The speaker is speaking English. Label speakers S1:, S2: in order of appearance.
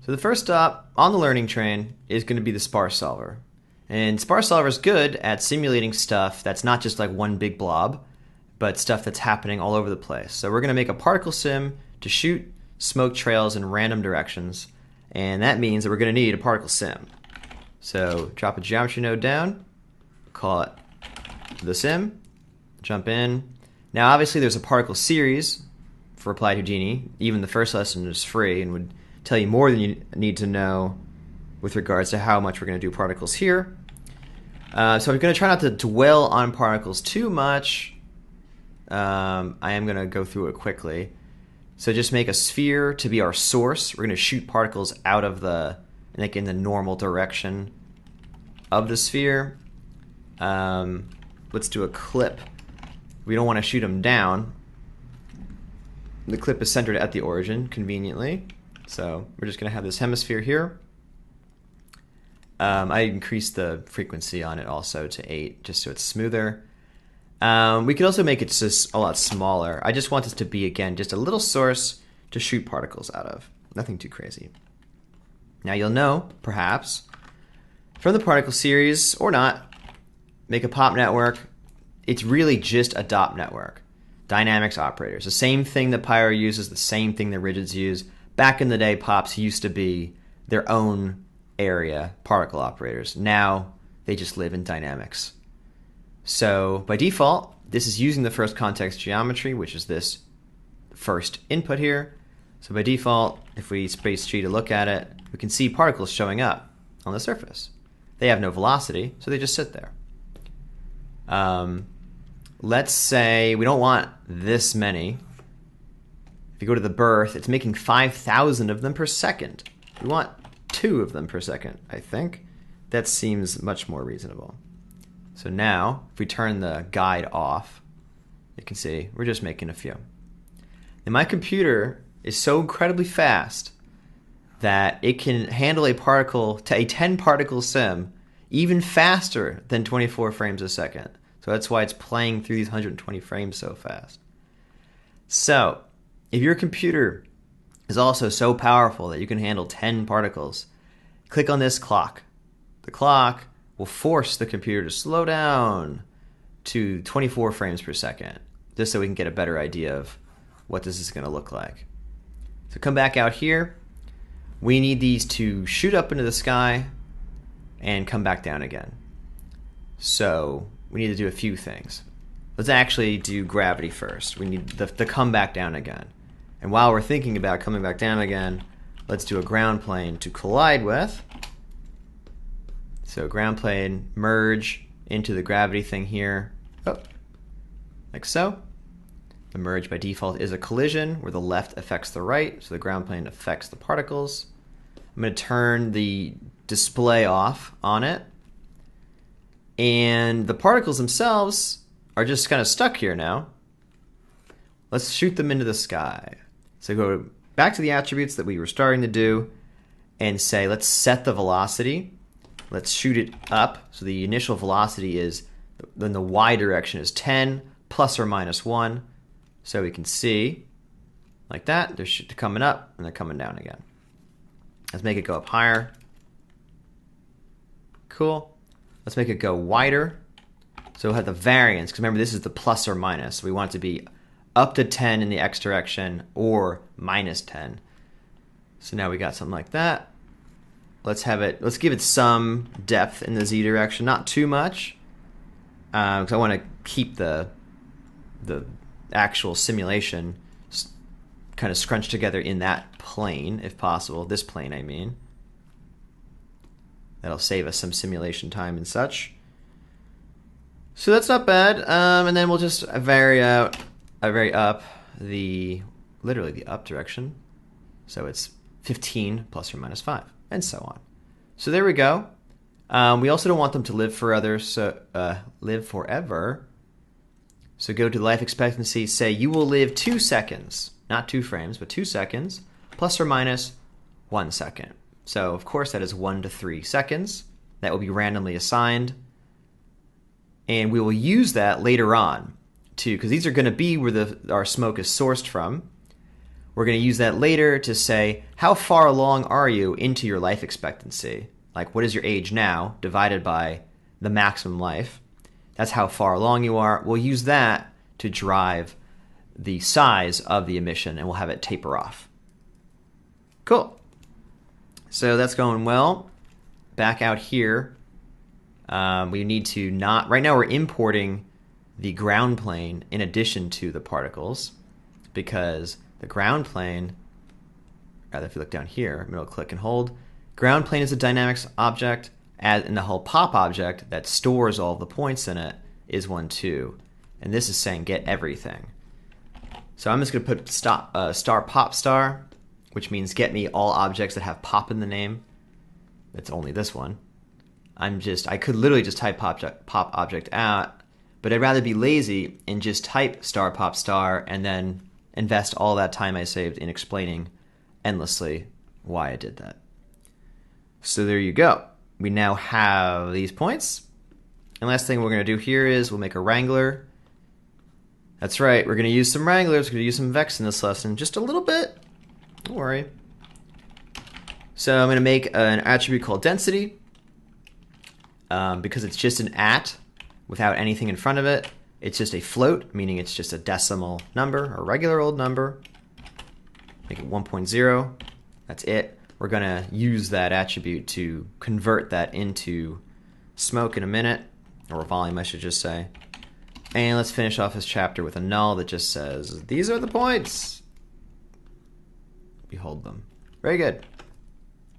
S1: So the first stop on the learning train is going to be the sparse solver. And sparse solver is good at simulating stuff that's not just like one big blob, but stuff that's happening all over the place. So we're going to make a particle sim to shoot smoke trails in random directions, and that means that we're going to need a particle sim. So drop a geometry node down, call it the sim, jump in. Now obviously there's a particle series for Applied Houdini. Even the first lesson is free and would tell you more than you need to know with regards to how much we're going to do particles here. So I'm going to try not to dwell on particles too much. I am going to go through it quickly. So just make a sphere to be our source. We're going to shoot particles out of in the normal direction of the sphere. Let's do a clip. We don't want to shoot them down. The clip is centered at the origin, conveniently. So we're just going to have this hemisphere here. I increased the frequency on it also to 8, just so it's smoother. We could also make it just a lot smaller. I just want this to be, again, just a little source to shoot particles out of. Nothing too crazy. Now you'll know, perhaps, from the particle series, or not, make a pop network. It's really just a DOP network. Dynamics operators. The same thing that Pyro uses, the same thing that rigids use. Back in the day, pops used to be their own area particle operators. Now they just live in dynamics. So by default, this is using the first context geometry, which is this first input here. So by default, if we space G to look at it, we can see particles showing up on the surface. They have no velocity, so they just sit there. Let's say we don't want this many. If you go to the birth, it's making 5,000 of them per second. We want 2 of them per second, I think. That seems much more reasonable. So now, if we turn the guide off, you can see we're just making a few. And my computer is so incredibly fast that it can handle a 10 particle sim even faster than 24 frames a second. So that's why it's playing through these 120 frames so fast. So if your computer is also so powerful that you can handle 10 particles, click on this clock. The clock will force the computer to slow down to 24 frames per second, just so we can get a better idea of what this is going to look like. So come back out here. We need these to shoot up into the sky and come back down again. So we need to do a few things. Let's actually do gravity first. We need the come back down again. And while we're thinking about coming back down again, let's do a ground plane to collide with. So ground plane, merge into the gravity thing here, like so. The merge by default is a collision where the left affects the right, so the ground plane affects the particles. I'm going to turn the display off on it. And the particles themselves are just kind of stuck here now. Let's shoot them into the sky. So go back to the attributes that we were starting to do and say, let's set the velocity. Let's shoot it up. So the initial velocity is, then the y direction is 10 plus or minus 1. So we can see, like that, they're coming up and they're coming down again. Let's make it go up higher. Cool. Let's make it go wider. So we'll have the variance, because remember this is the plus or minus. We want it to be up to 10 in the x direction or minus 10. So now we got something like that. Let's give it some depth in the z direction, not too much, because I want to keep the actual simulation kind of scrunched together in that plane, if possible. This plane, I mean. That'll save us some simulation time and such. So that's not bad. And then we'll just vary up literally the up direction. So it's 15 plus or minus 5, and so on. So there we go. We also don't want them to live forever. So So go to the life expectancy. Say you will live 2 seconds, not 2 frames, but 2 seconds, plus or minus 1 second. So of course that is 1 to 3 seconds. That will be randomly assigned. And we will use that later on too, because these are going to be where our smoke is sourced from. we're going to use that later to say, how far along are you into your life expectancy? Like, what is your age now divided by the maximum life? That's how far along you are. We'll use that to drive the size of the emission, and we'll have it taper off. Cool. So that's going well. Back out here, we need to not... Right now we're importing the ground plane in addition to the particles, because the ground plane, rather if you look down here, middle click and hold, ground plane is a dynamics object, and the whole pop object that stores all the points in it is 1, 2. And this is saying get everything. So I'm just going to put star pop star, which means get me all objects that have pop in the name. It's only this one. I could literally just type pop object out, but I'd rather be lazy and just type star pop star and then invest all that time I saved in explaining endlessly why I did that. So there you go. We now have these points. And last thing we're going to do here is we'll make a wrangler. That's right, we're going to use some wranglers. We're going to use some vex in this lesson, just a little bit. Don't worry. So I'm going to make an attribute called density, because it's just an at without anything in front of it. It's just a float, meaning it's just a decimal number, a regular old number. Make it 1.0. That's it. We're going to use that attribute to convert that into smoke in a minute, or volume I should just say. And let's finish off this chapter with a null that just says, these are the points. Behold them. Very good.